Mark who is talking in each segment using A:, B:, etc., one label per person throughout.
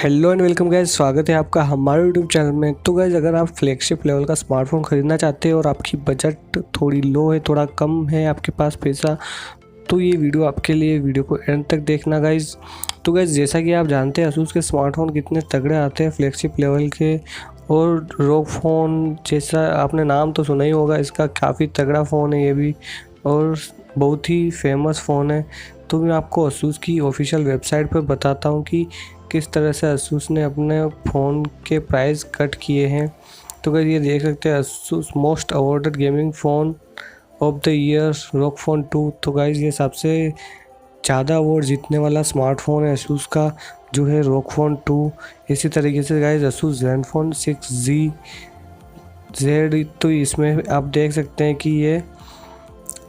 A: Hello and welcome guys, स्वागत है आपका हमारे यूट्यूब चैनल में। तो गाइस, अगर आप फ्लैगशिप लेवल का स्मार्टफोन ख़रीदना चाहते हैं और आपकी बजट थोड़ी लो है, थोड़ा कम है आपके पास पैसा, तो ये वीडियो आपके लिए। वीडियो को एंड तक देखना गाइस। तो गाइस, जैसा कि आप जानते हैं Asus के स्मार्टफोन कितने तगड़े आते हैं फ्लैगशिप लेवल के। और रोग फ़ोन जैसा आपने नाम तो सुना ही होगा, इसका काफ़ी तगड़ा फ़ोन है ये भी, और बहुत ही फेमस फ़ोन है। तो मैं आपको Asus की ऑफिशियल वेबसाइट पर बताता हूँ कि किस तरह से Asus ने अपने फ़ोन के प्राइस कट किए हैं। तो गाइस, ये देख सकते हैं Asus most awarded gaming phone off the year ROG Phone 2। तो गाइस, ये सबसे ज़्यादा अवार्ड जीतने वाला स्मार्टफोन है Asus का, जो है ROG Phone 2। इसी तरीके से गाइस Asus Zenfone 6Z तो इसमें आप देख सकते हैं कि ये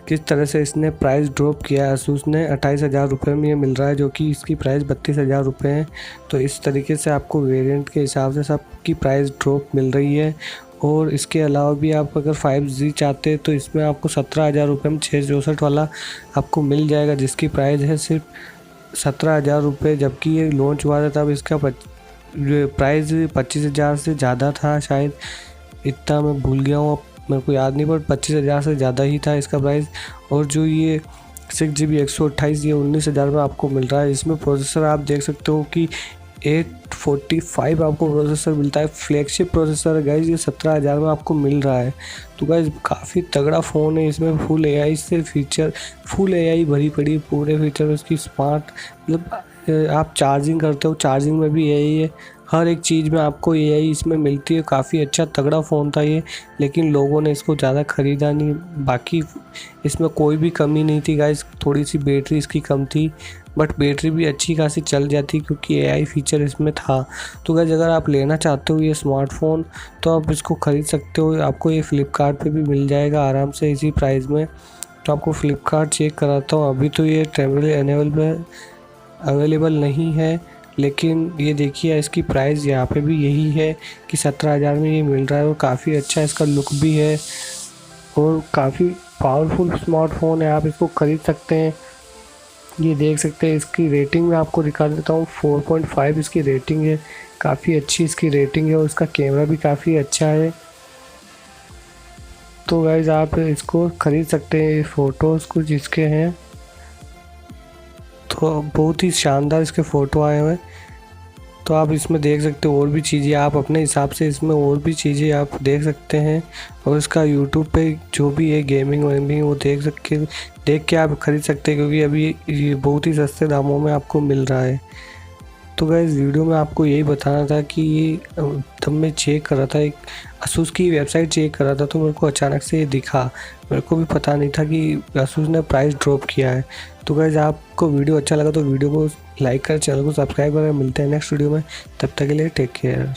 A: किस तरह से इसने प्राइस ड्रॉप किया है। Asus ने 28,000 रुपये में ये मिल रहा है, जो कि इसकी प्राइस 32,000 रुपये है। तो इस तरीके से आपको वेरिएंट के हिसाब से सबकी प्राइस ड्रॉप मिल रही है। और इसके अलावा भी आप अगर 5G चाहते हैं तो इसमें आपको 17,000 रुपये में 664 वाला आपको मिल जाएगा, जिसकी प्राइस है सिर्फ 17,000 रुपये। जबकि ये लॉन्च हुआ था तब इसका प्राइस 25,000 से ज़्यादा था शायद, इतना मैं भूल गया हूँ, मेरे को याद नहीं, पर 25,000 से ज़्यादा ही था इसका प्राइस। और जो ये 6GB 128 ये 19,000 में आपको मिल रहा है। इसमें प्रोसेसर आप देख सकते हो कि 845 आपको प्रोसेसर मिलता है। फ्लैगशिप प्रोसेसर है गाइज, ये 17,000 में आपको मिल रहा है। तो गाइज, काफ़ी तगड़ा फ़ोन है। इसमें फुल एआई भरी पड़ी पूरे फीचर उसकी। स्मार्ट मतलब आप चार्जिंग करते हो, चार्जिंग में भी एआई है। हर एक चीज़ में आपको एआई इसमें मिलती है। काफ़ी अच्छा तगड़ा फ़ोन था ये, लेकिन लोगों ने इसको ज़्यादा ख़रीदा नहीं। बाकी इसमें कोई भी कमी नहीं थी गाइस, थोड़ी सी बैटरी इसकी कम थी, बट बैटरी भी अच्छी खासी चल जाती क्योंकि एआई फीचर इसमें था। तो गाइस, अगर आप लेना चाहते हो ये स्मार्टफोन तो आप इसको ख़रीद सकते हो। आपको ये फ्लिपकार्ट पे भी मिल जाएगा आराम से इसी प्राइस में। तो आपको फ्लिपकार्ट चेक कराता हूँ। अभी तो ये टेम्परेरी अवेलेबल नहीं है, लेकिन ये देखिए इसकी प्राइस यहाँ पे भी यही है कि 17,000 में ये मिल रहा है। और काफ़ी अच्छा इसका लुक भी है और काफ़ी पावरफुल स्मार्टफोन है, आप इसको ख़रीद सकते हैं। ये देख सकते हैं, इसकी रेटिंग मैं आपको दिखा देता हूँ। 4.5 इसकी रेटिंग है, काफ़ी अच्छी इसकी रेटिंग है। और इसका कैमरा भी काफ़ी अच्छा है। तो गाइज, आप इसको ख़रीद सकते हैं। फ़ोटोज़ कुछ इसके हैं, तो बहुत ही शानदार इसके फ़ोटो आए हुए हैं। तो आप इसमें देख सकते हो और भी चीज़ें, आप अपने हिसाब से इसमें और भी चीज़ें आप देख सकते हैं। और इसका यूट्यूब पे जो भी है गेमिंग वेमिंग वो देख के आप ख़रीद सकते हैं, क्योंकि अभी ये बहुत ही सस्ते दामों में आपको मिल रहा है। तो गाइस, इस वीडियो में आपको यही बताना था कि तब मैं चेक कर रहा था, एक Asus की वेबसाइट चेक कर रहा था, तो मेरे को अचानक से ये दिखा। मेरे को भी पता नहीं था कि Asus ने प्राइस ड्रॉप किया है। तो गाइस, आपको वीडियो अच्छा लगा तो वीडियो को लाइक कर, चैनल को सब्सक्राइब करें। मिलते हैं नेक्स्ट वीडियो में, तब तक के लिए टेक केयर।